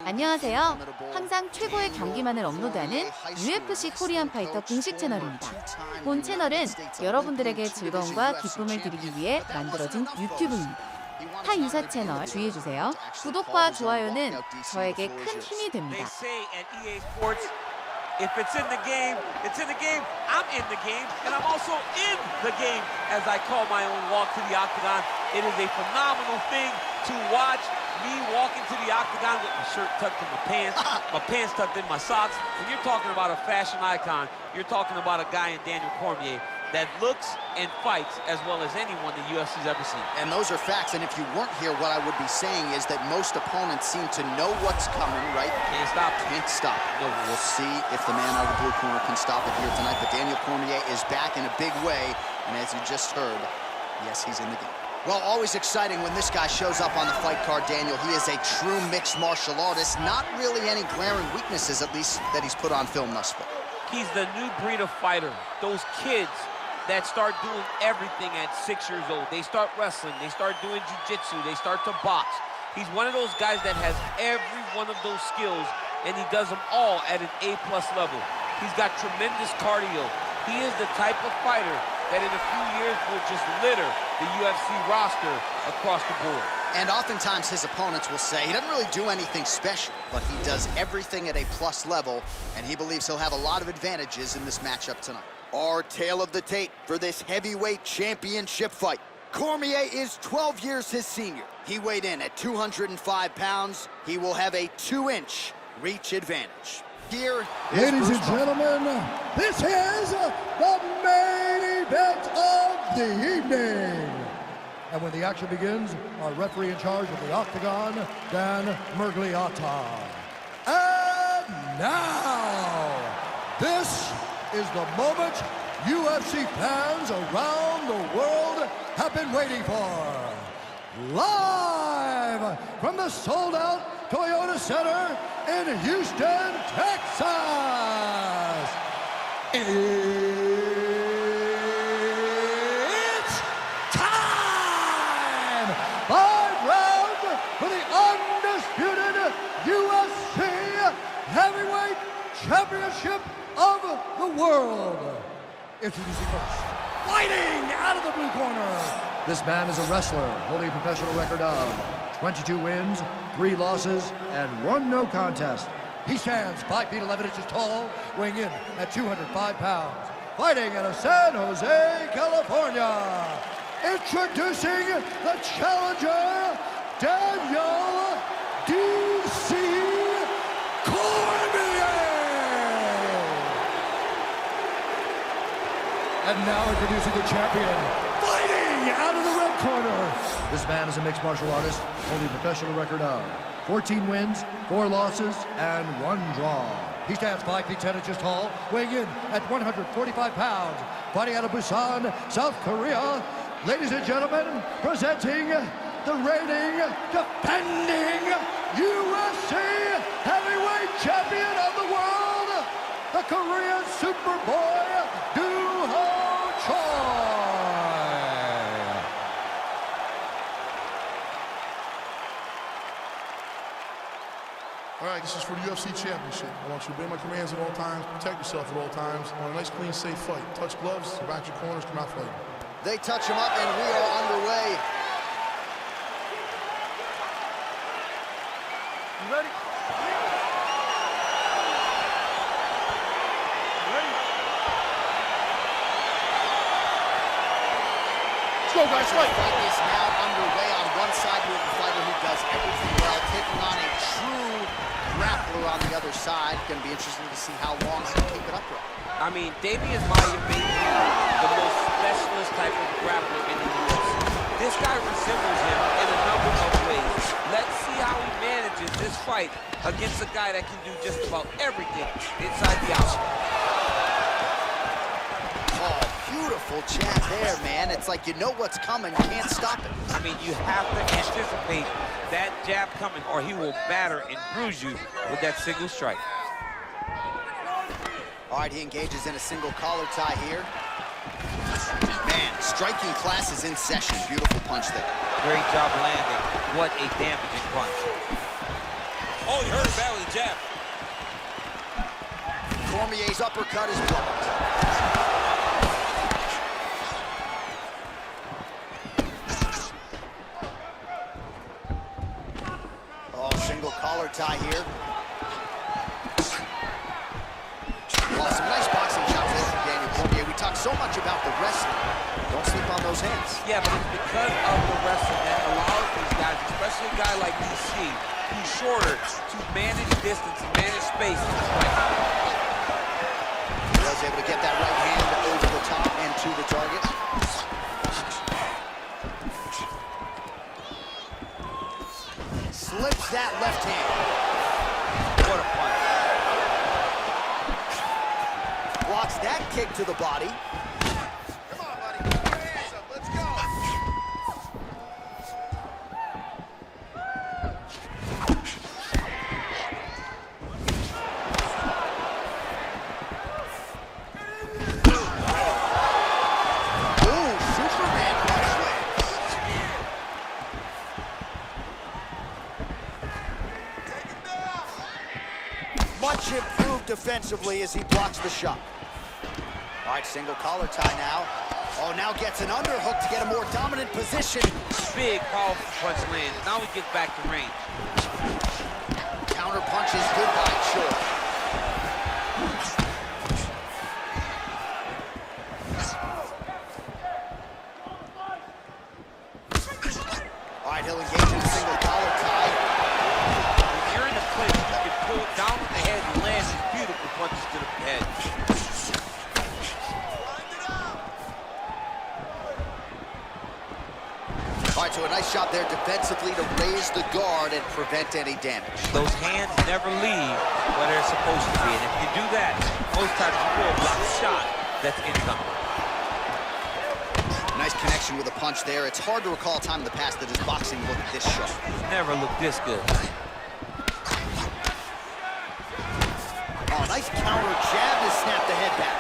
안녕하세요. 항상 최고의 경기만을 업로드하는 UFC 코리안파이터 공식 채널입니다. 본 채널은 여러분들에게 즐거움과 기쁨을 드리기 위해 만들어진 유튜브입니다. 타 유사 채널 주의해주세요. 구독과 좋아요는 저에게 큰 힘이 됩니다. If it's in the game, it's in the game. I'm in the game, and I'm also in the game as I call my own walk to the octagon. It is a phenomenal thing to watch me walk into the octagon with my shirt tucked in my pants tucked in my socks. When you're talking about a fashion icon, you're talking about a guy in Daniel Cormier that looks and fights as well as anyone the UFC's ever seen. And those are facts, and if you weren't here, what I would be saying is that most opponents seem to know what's coming, right? Can't stop. Can't stop. No, we'll see if the man out of the blue corner can stop it here tonight, but Daniel Cormier is back in a big way, and as you just heard, yes, he's in the game. Well, always exciting when this guy shows up on the fight card, Daniel. He is a true mixed martial artist, not really any glaring weaknesses, at least, that he's put on film thus far. He's the new breed of fighter. Those kids that start doing everything at 6 years old. They start wrestling, they start doing jiu-jitsu, they start to box. He's one of those guys that has every one of those skills, and he does them all at an A+ level. He's got tremendous cardio. He is the type of fighter that in a few years will just litter the UFC roster across the board. And oftentimes his opponents will say he doesn't really do anything special, but he does everything at a plus level, and he believes he'll have a lot of advantages in this matchup tonight. Our tale of the tape for this heavyweight championship fight. Cormier is 12 years his senior. He weighed in at 205 pounds. He will have a 2-inch reach advantage. Here is Ladies and gentlemen, this is the main event of the evening. And when the action begins, our referee in charge of the octagon, Dan Mergliata. And now, this is the moment UFC fans around the world have been waiting for. Live from the sold-out Toyota Center in Houston, Texas. It's time! 5 rounds for the undisputed UFC Heavyweight Championship of the world. Introducing first, fighting out of the blue corner. This man is a wrestler holding a professional record of 22 wins, 3 losses, and 1 no contest. He stands 5 feet 11 inches tall, weighing in at 205 pounds. Fighting out of San Jose, California. Introducing the challenger, Daniel D.C. Cormier. And now introducing the champion, fighting out of the red corner. This man is a mixed martial artist, holding a professional record of 14 wins, 4 losses, and 1 draw. He stands 5 feet 10 inches tall, weighing in at 145 pounds. Fighting out of Busan, South Korea. Ladies and gentlemen, presenting the reigning, defending UFC heavyweight champion of the world, the Korean Superboy, All right, this is for the UFC Championship. I want you to obey my commands at all times, protect yourself at all times. I want a nice, clean, safe fight. Touch gloves, back your corners, come out fighting. They touch him up, and we are underway. You ready? Let's go, guys, fight! The fight is now underway. On one side, we have a fighter who does everything well, taking on a true grappler on the other side. Going to be interesting to see how long he can keep it upright. I mean, Damian Maia may be the most specialist type of grappler in the UFC. This guy resembles him in a number of ways. Let's see how he manages this fight against a guy that can do just about everything inside the outside. Oh, beautiful jab there, man. It's like you know what's coming, you can't stop it. I mean, you have to anticipate that jab coming or he will batter and bruise you with that single strike. All right, he engages in a single collar tie here. Man, striking class is in session. Beautiful punch there. Great job landing. What a damaging punch. Oh, he hurt bad. jab. Cormier's uppercut is blocked. Oh, single collar tie here. Oh, some nice boxing shots there from Daniel Cormier. We talk so much about the wrestling. Don't sleep on those hands. Yeah, but it's because of the wrestling that allows these guys, especially a guy like DC, who's shorter, to manage distance and manage space. He was able to get that right hand over the top and to the target. Slips that left hand. What a punch. Blocks that kick to the body. Come on, buddy. Put your hands up. Let's go. Ooh, Superman punch lands. Take him down. Much improved defensively as he blocks the shot. All right, single collar tie now. Oh, now gets an underhook to get a more dominant position. Big, powerful punch lands. Now he gets back to range. Counter punches good by Choi. All right, he'll engage in a single collar tie. When you're in the clinch, you can pull down with the head and land these beautiful punches to the head. All right, so a nice shot there defensively to raise the guard and prevent any damage. Those hands never leave where they're supposed to be. And if you do that, most times you will block a shot that's incoming. Nice connection with a punch there. It's hard to recall a time in the past that his boxing looked this sharp. Never looked this good. Oh, nice counter jab to snap the head back.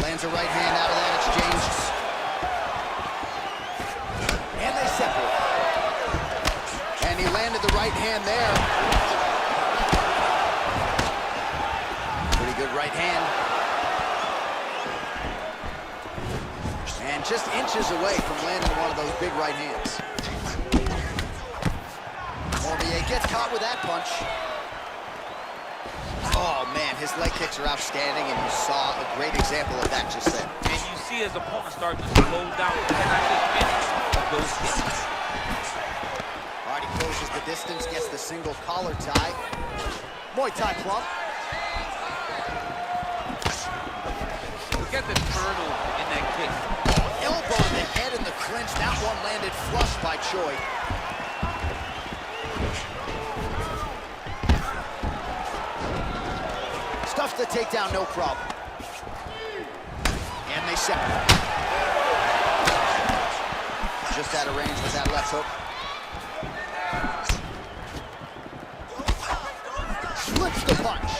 Lands a right hand out of that exchange. And they separate. And he landed the right hand there. Pretty good right hand. And just inches away from landing one of those big right hands. Cormier gets caught with that punch. Oh, man, his leg kicks are outstanding, and you saw a great example of that just then. And you see his opponent start to slow down. Cannot get many of those kicks. All right, he closes the distance, gets the single collar tie. Muay Thai plump. Look at the turnover in that kick. Elbow to the head in the clinch. That one landed flush by Choi. Stuffs the takedown, no problem. And they separate. Just out of range with that left hook. Slips the punch.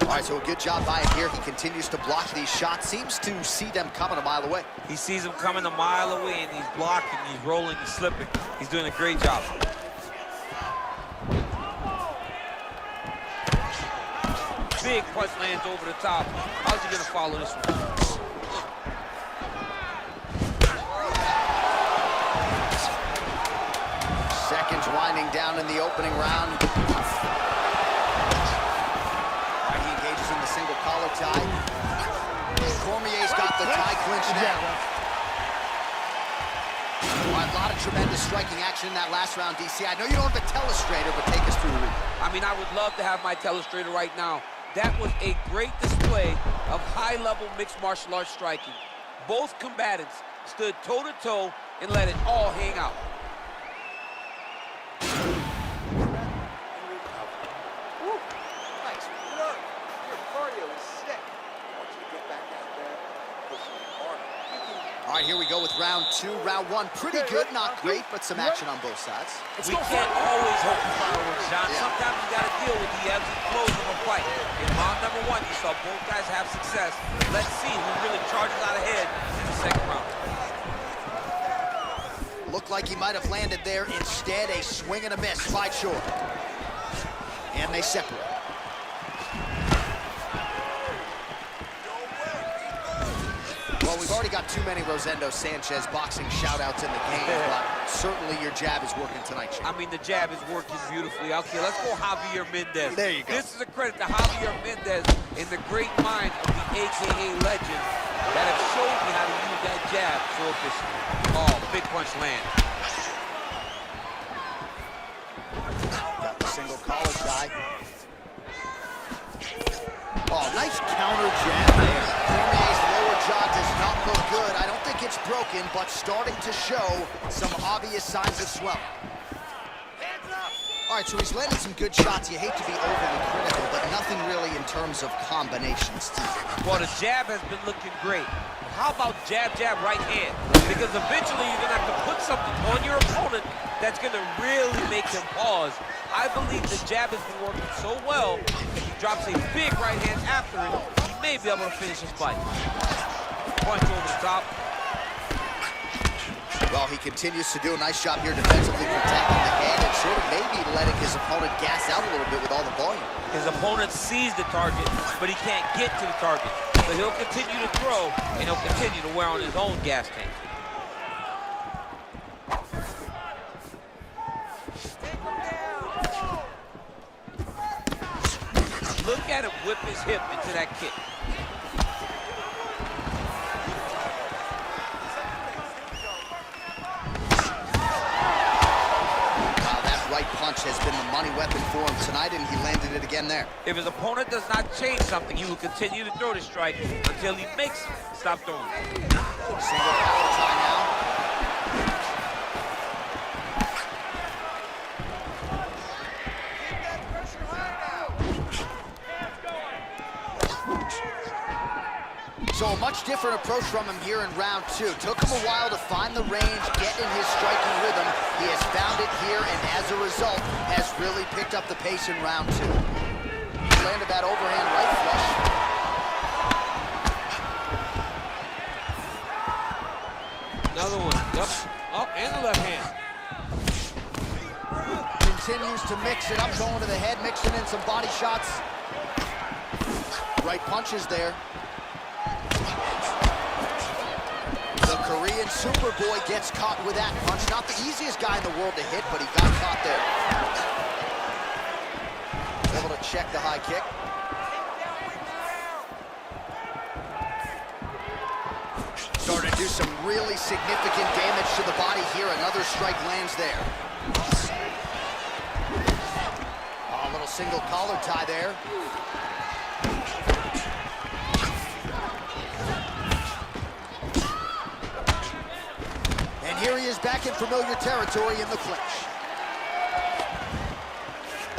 All right, so a good job by him here. He continues to block these shots. Seems to see them coming a mile away. He sees them coming a mile away, and he's blocking, he's rolling, he's slipping. He's doing a great job. Big punch lands over the top. How's he gonna follow this one? Seconds winding down in the opening round. All right, he engages in the single collar tie. Cormier's got the tie clinch now. All right, a lot of tremendous striking action in that last round, DC. I know you don't have a telestrator, but take us through the recap. I mean, I would love to have my telestrator right now. That was a great display of high-level mixed martial arts striking. Both combatants stood toe-to-toe and let it all hang out. Nice work. Your cardio is sick. I want you to get back out there and push it harder. All right, here we go with round two. Round one, pretty good, not great, but some action on both sides. We can't always hope for fireworks, John. Yeah. Sometimes you got to deal with the ebbs and flows of a fight. In round number one, you saw both guys have success. Let's see who really charges out ahead in the second round. looked like he might have landed there. Instead, a swing and a miss by Choi. And they separate. Well, we've already got too many Rosendo Sanchez boxing shout-outs in the game, but certainly your jab is working tonight, Chip. I mean, the jab is working beautifully. Okay, let's go Javier Mendez. There you go. This is a credit to Javier Mendez and the great mind of the AKA legend that have showed me how to use that jab so efficiently. Oh, big punch land. Got the single collar tie. Oh, nice counter jab there. Cormier's lower jaw does not look good. I don't think it's broken, but starting to show some obvious signs of swelling. All right, so he's landed some good shots. You hate to be overly critical, but nothing really in terms of combinations. Well, the jab has been looking great. How about jab, jab, right hand? Because eventually you're going to have to put something on your opponent that's going to really make him pause. I believe the jab has been working so well, if he drops a big right hand after it, he may be able to finish his fight. Punch over the top. Well, he continues to do a nice job here defensively protecting the head and sort of maybe letting his opponent gas out a little bit with all the volume. His opponent sees the target, but he can't get to the target. So he'll continue to throw, and he'll continue to wear on his own gas tank. Look at him whip his hip into that kick. Right punch has been the money weapon for him tonight, and he landed it again there. If his opponent does not change something, he will continue to throw the strike until he makes him stop throwing. Single power tie now. So a much different approach from him here in round two. Took him a while to find the range, get in his striking rhythm. He has found it here, and as a result, has really picked up the pace in round two. He landed that overhand right flush. Another one. Yep. Up and the left hand. Continues to mix it up, going to the head, mixing in some body shots. Right punches there. The Korean Superboy gets caught with that punch. Not the easiest guy in the world to hit, but he got caught there. Able to check the high kick. Starting to do some really significant damage to the body here. Another strike lands there. Oh, a little single collar tie there. Here he is back in familiar territory in the clinch.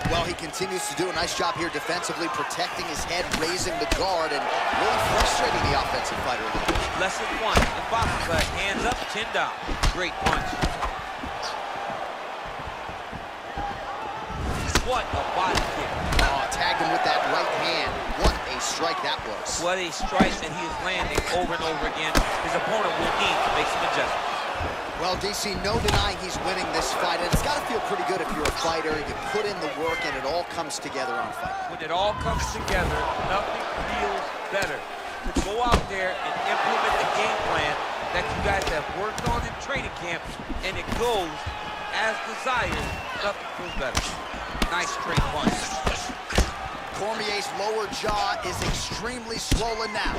Well, he continues to do a nice job here defensively, protecting his head, raising the guard, and really frustrating the offensive fighter a little bit. Lesson one in boxing class, hands up, chin down. Great punch. What a body kick. Oh, tagged him with that right hand. What a strike that was. What a strike that he is landing over and over again. His opponent will need to make some adjustments. Well, DC, no denying he's winning this fight, and it's got to feel pretty good if you're a fighter. You put in the work, and it all comes together on fight. When it all comes together, nothing feels better. To go out there and implement the game plan that you guys have worked on in training camp, and it goes as desired, nothing feels better. Nice straight punch. Cormier's lower jaw is extremely swollen now.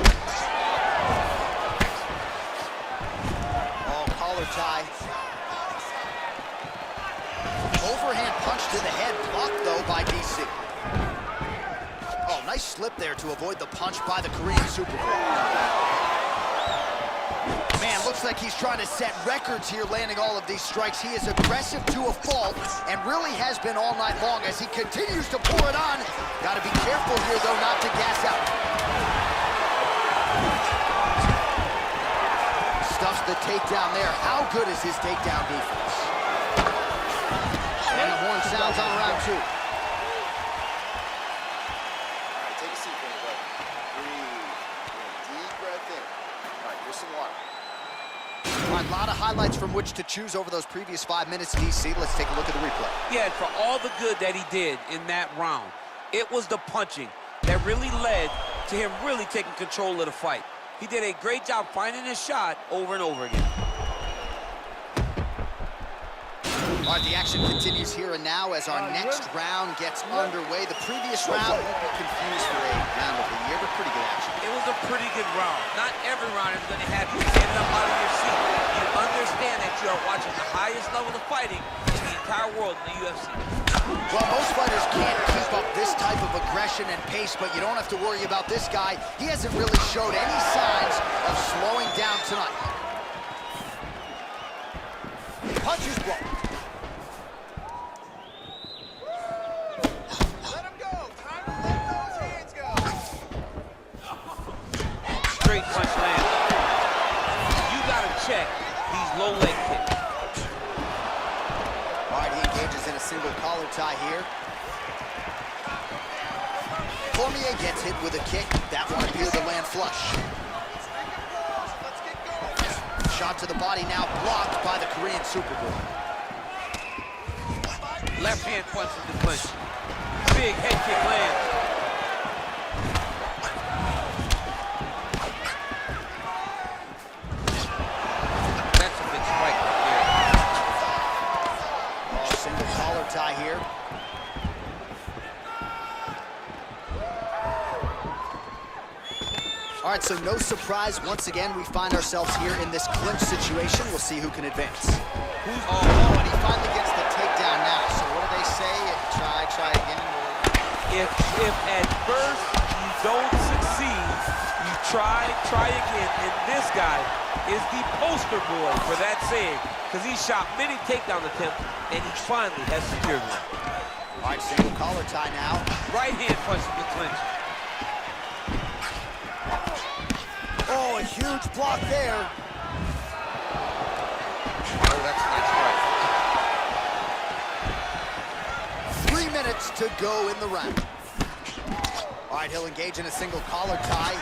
Tie. Overhand punch to the head, blocked though by DC. Oh, nice slip there to avoid the punch by the Korean Superboy. Man, looks like he's trying to set records here, landing all of these strikes. He is aggressive to a fault, and really has been all night long as he continues to pour it on. Got to be careful here, though, not to gas out. Stuffs the takedown there. How good is his takedown defense? And the horn sounds on round two. All right, take a seat for me, brother. Breathe. Deep breath in. All right, here's some water. All right, a lot of highlights from which to choose over those previous 5 minutes, DC. Let's take a look at the replay. Yeah, and for all the good that he did in that round, it was the punching that really led to him really taking control of the fight. He did a great job finding his shot over and over again. All right, the action continues here and now as our next round gets underway. The previous round won't be confused for a round of the year, but pretty good action. It was a pretty good round. Not every round is going to have you standing up out of your seat. You understand that you are watching the highest level of fighting in the entire world in the UFC. Well, most fighters can't keep up this type of aggression and pace, but you don't have to worry about this guy. He hasn't really showed any signs of slowing down tonight. Punches blocked. Straight punch lands. You gotta check these low leg kicks. All right, he engages in a single collar tie here. Cormier gets hit with a kick. That one appeared to land flush. Shot to the body now blocked by the Korean Superboy. Left hand punch in the clinch. Big head kick lands. That's a big strike right there. Oh, single collar tie here. All right, so no surprise. Once again, we find ourselves here in this clinch situation. We'll see who can advance. Oh, and he finally gets the takedown now. So what do they say? Try again. If at first you don't succeed, you try again. And this guy is the poster boy for that saying, because he shot many takedown attempts, and he finally has secured one. All right, single collar tie now. Right hand punch in the clinch. Oh, a huge block there. Oh, that's a nice strike. 3 minutes to go in the round. All right, he'll engage in a single collar tie.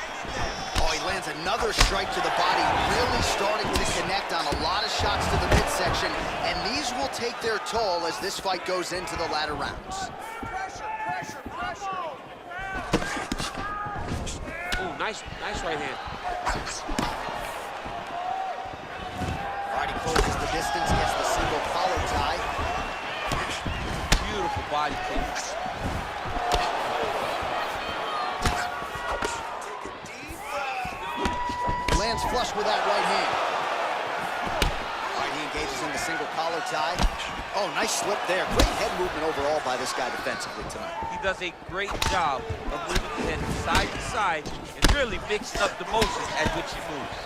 Oh, he lands another strike to the body, really starting to connect on a lot of shots to the midsection, and these will take their toll as this fight goes into the latter rounds. Oh, nice right hand. All right, he closes the distance, gets the single collar tie. Beautiful body kick. Lands flush with that right hand. All right, he engages in the single collar tie. Oh, nice slip there. Great head movement overall by this guy defensively tonight. He does a great job of moving his head side to side and really mixing up the motion at which he moves.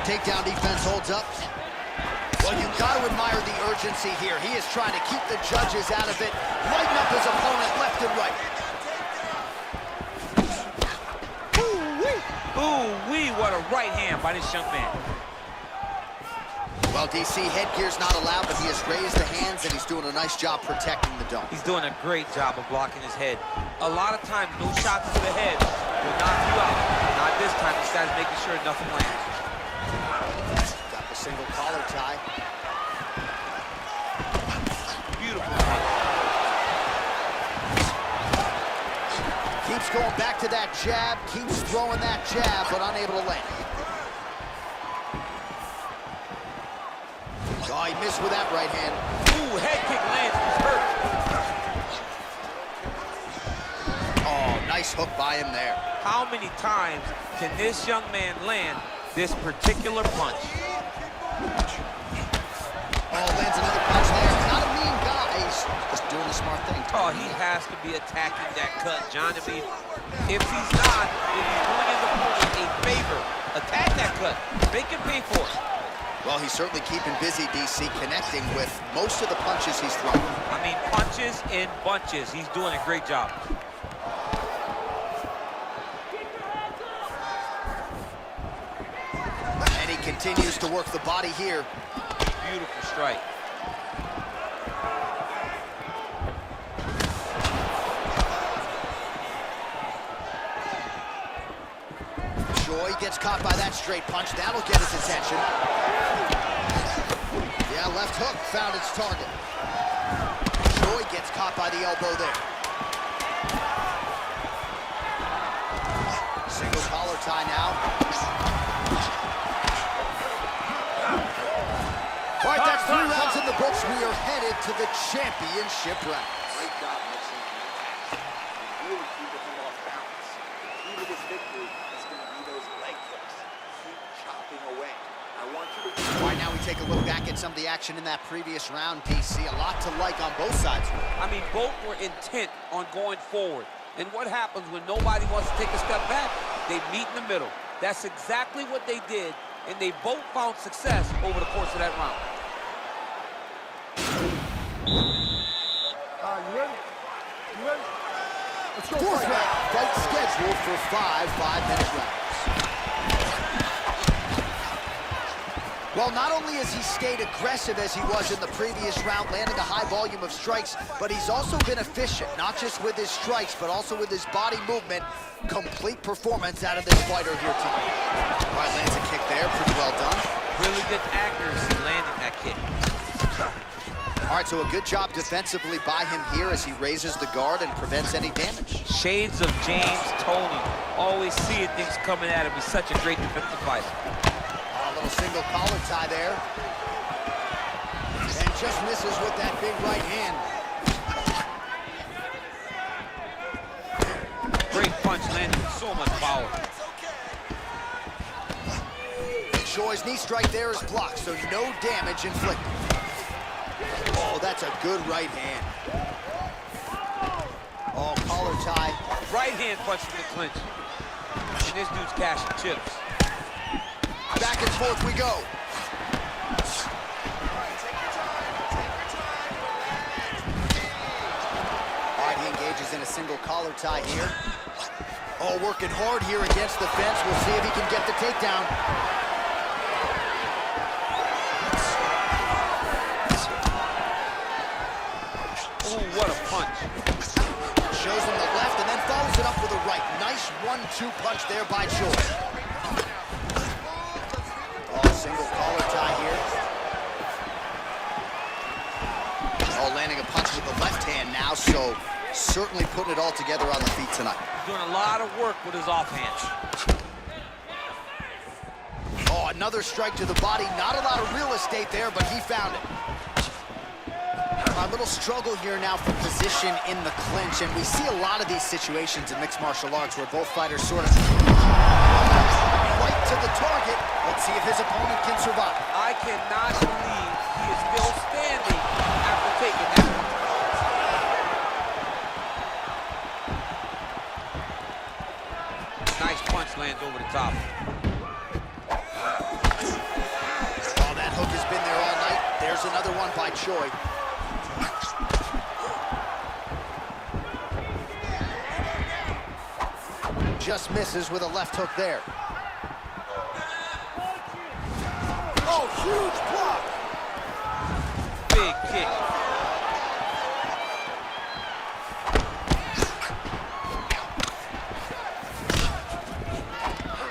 Takedown defense holds up. Well, you got to admire the urgency here. He is trying to keep the judges out of it, lighten up his opponent left and right. Ooh-wee, what a right hand by this young man. Well, DC, headgear's not allowed, but he has raised the hands, and he's doing a nice job protecting the dome. He's doing a great job of blocking his head. A lot of times, those shots to the head will knock you out. Not this time, this guy's making sure nothing lands. Got the single collar tie. Beautiful punch. Keeps going back to that jab, keeps throwing that jab, but unable to land. Oh, he missed with that right hand. Ooh, head kick lands, he's hurt. Oh, nice hook by him there. How many times can this young man land this particular punch? Oh, lands another punch there. Not a mean guy, he's just doing the smart thing. Oh, he has to be attacking that cut, John. If he's not, then he's doing his opponent a favor. Attack that cut. Make him pay for it. Well, he's certainly keeping busy, DC, connecting with most of the punches he's thrown. I mean, punches in bunches. He's doing a great job. And he continues to work the body here. Beautiful strike. Choi gets caught by that straight punch. That'll get his attention. Yeah, left hook found its target. Choi gets caught by the elbow there. Single collar tie now. All right, that's 3 rounds in the books. We are headed to the championship round. Great job mixing the matches. Really keeping him off balance. Key to this victory is going to be those leg kicks. Keep chopping away. I want you to... All right, now we take a look back at some of the action in that previous round, DC. A lot to like on both sides. I mean, both were intent on going forward. And what happens when nobody wants to take a step back? They meet in the middle. That's exactly what they did, and they both found success over the course of that round. You ready? You ready? Let's go. Fourth round, fight scheduled for 5 5-minute rounds. Well, not only has he stayed aggressive as he was in the previous round, landing a high volume of strikes, but he's also been efficient, not just with his strikes, but also with his body movement. Complete performance out of this fighter here tonight. All right, lands a kick there, pretty well done. Really good accuracy landing that kick. All right, so a good job defensively by him here as he raises the guard and prevents any damage. Shades of James Toney. Always seeing things coming at him. He's such a great defensive fighter. A little single collar tie there. And just misses with that big right hand. Great punch landing with so much power. Choi's knee strike there is blocked, so no damage inflicted. Oh, that's a good right hand. Oh, collar tie. Right hand punch to the clinch. And this dude's cashing chips. Back and forth we go. All right, he engages in a single collar tie here. Oh, working hard here against the fence. We'll see if he can get the takedown. Ooh, what a punch. Shows him the left and then follows it up with a right. Nice 1-2 punch there by Choi. Oh, single collar tie here. Oh, landing a punch with the left hand now, so certainly putting it all together on the feet tonight. Doing a lot of work with his offhand. Oh, another strike to the body. Not a lot of real estate there, but he found it. A little struggle here now for position in the clinch, and we see a lot of these situations in mixed martial arts where both fighters sort of right to the target. Let's see if his opponent can survive. I cannot believe he is still standing after taking that punch. Nice punch lands over the top. Oh, that hook has been there all night. There's another one by Choi. Just misses with a left hook there. Oh, huge block. Big kick.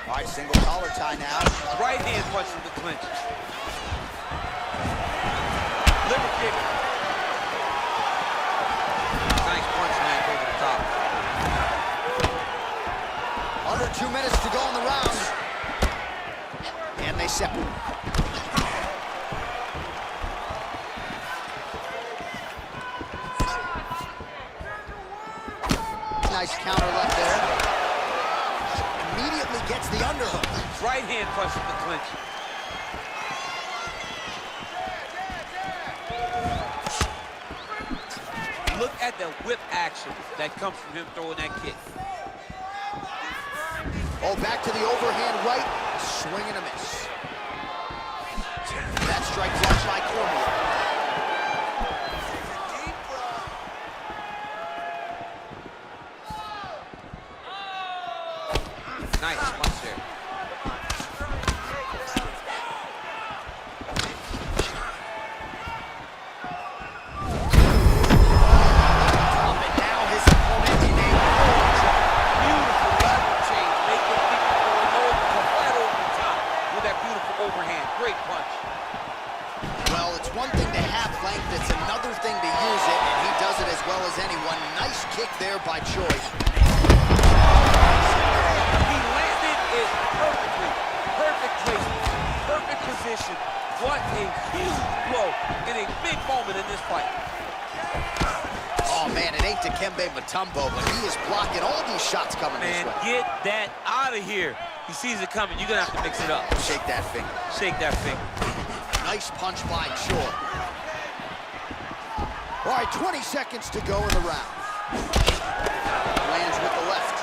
All right, single collar tie now. Right hand punch to the clinch. Liver kick. Nice punch lands over the top. Under 2 minutes to go in the round. And they separate. Nice counter left there. Immediately gets the underhook. Right hand punch to the clinch. Look at the whip action that comes from him throwing that kick. Oh, back to the overhand right. Swing and a miss. That strike blocked by Cormier. Nice punch there. And now his opponent in a Beautiful level change, making people go low overhand. Great punch. Well, it's one thing to have length, it's another thing to use it, and he does it as well as anyone. Nice kick there by Choi. He landed it perfectly. Perfect placement. Perfect position. What a huge blow in a big moment in this fight. Oh, man, it ain't Dikembe Mutombo, but he is blocking all these shots coming Man, this way. get that out of here. He sees it coming. You're going to have to mix it up. Shake that finger. Shake that finger. Nice punch by Choi. All right, 20 seconds to go in the round. Lands with the left.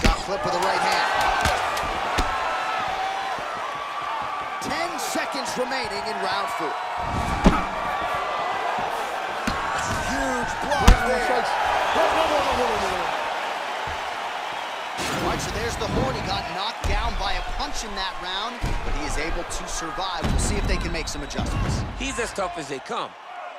Got clip with the right hand. 10 seconds remaining in round 4. Huge block there. All right, so there's the horn. He got knocked down by a punch in that round, but he is able to survive. We'll see if they can make some adjustments. He's as tough as they come.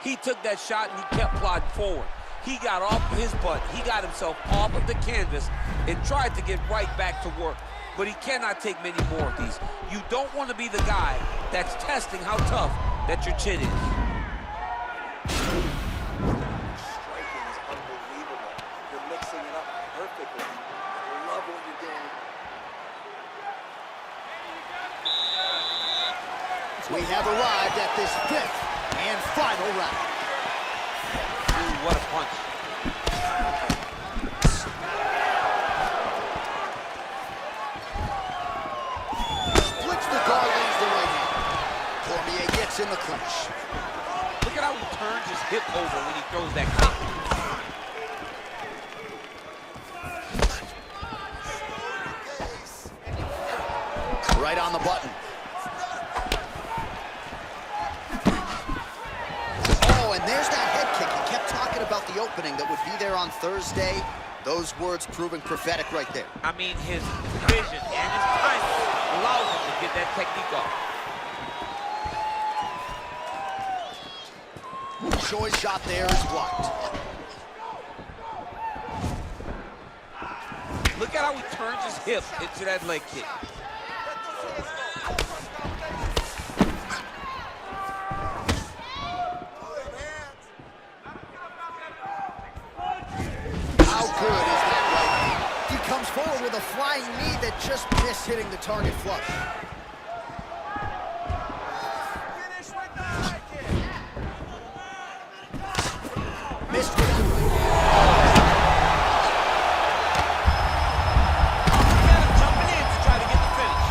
He took that shot and he kept plodding forward. He got off his butt. He got himself off of the canvas and tried to get right back to work. But he cannot take many more of these. You don't want to be the guy that's testing how tough that your chin is. Striking is unbelievable. You're mixing it up perfectly. I love what you're doing. We have arrived at this 5th and final round. Ooh, what a punch. Splits the guard, lands the right hand. Cormier gets in the clinch. Look at how he turns his hip over when he throws that kick. Right on the button. Oh, and there's that head kick. He kept talking about the opening that would be there on Thursday. Those words proving prophetic right there. I mean, his vision and his timing allows him to get that technique off. Choi's shot there is blocked. Look at how he turns his hip into that leg kick. How good is that right hand? He comes forward with a flying knee that just missed hitting the target flush. Missed with the Jumping in to try to get the finish.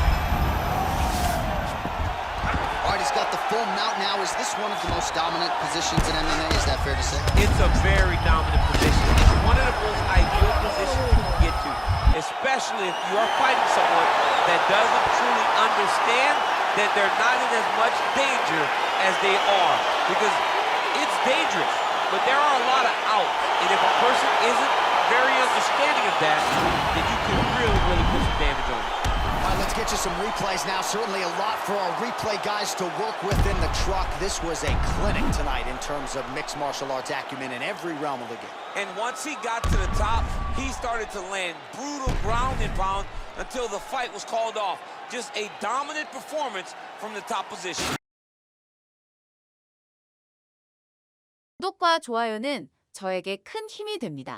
All right, he's got the full mount now. Is this one of the most dominant positions in MMA? Is that fair to say? It's a very dominant position. It's one of the most ideal positions you can get to, especially if you are fighting someone that doesn't truly understand that they're not in as much danger as they are. Because it's dangerous, but there are a lot of outs. And if a person isn't very understanding of that, then you can really, really put some damage on them. All right, let's get you some replays now. Certainly a lot for our replay guys to work with in the truck. This was a clinic tonight in terms of mixed martial arts acumen in every realm of the game. And once he got to the top, he started to land brutal ground and pound until the fight was called off. Just a dominant performance from the top position. 구독과 좋아요는 저에게 큰 힘이 됩니다.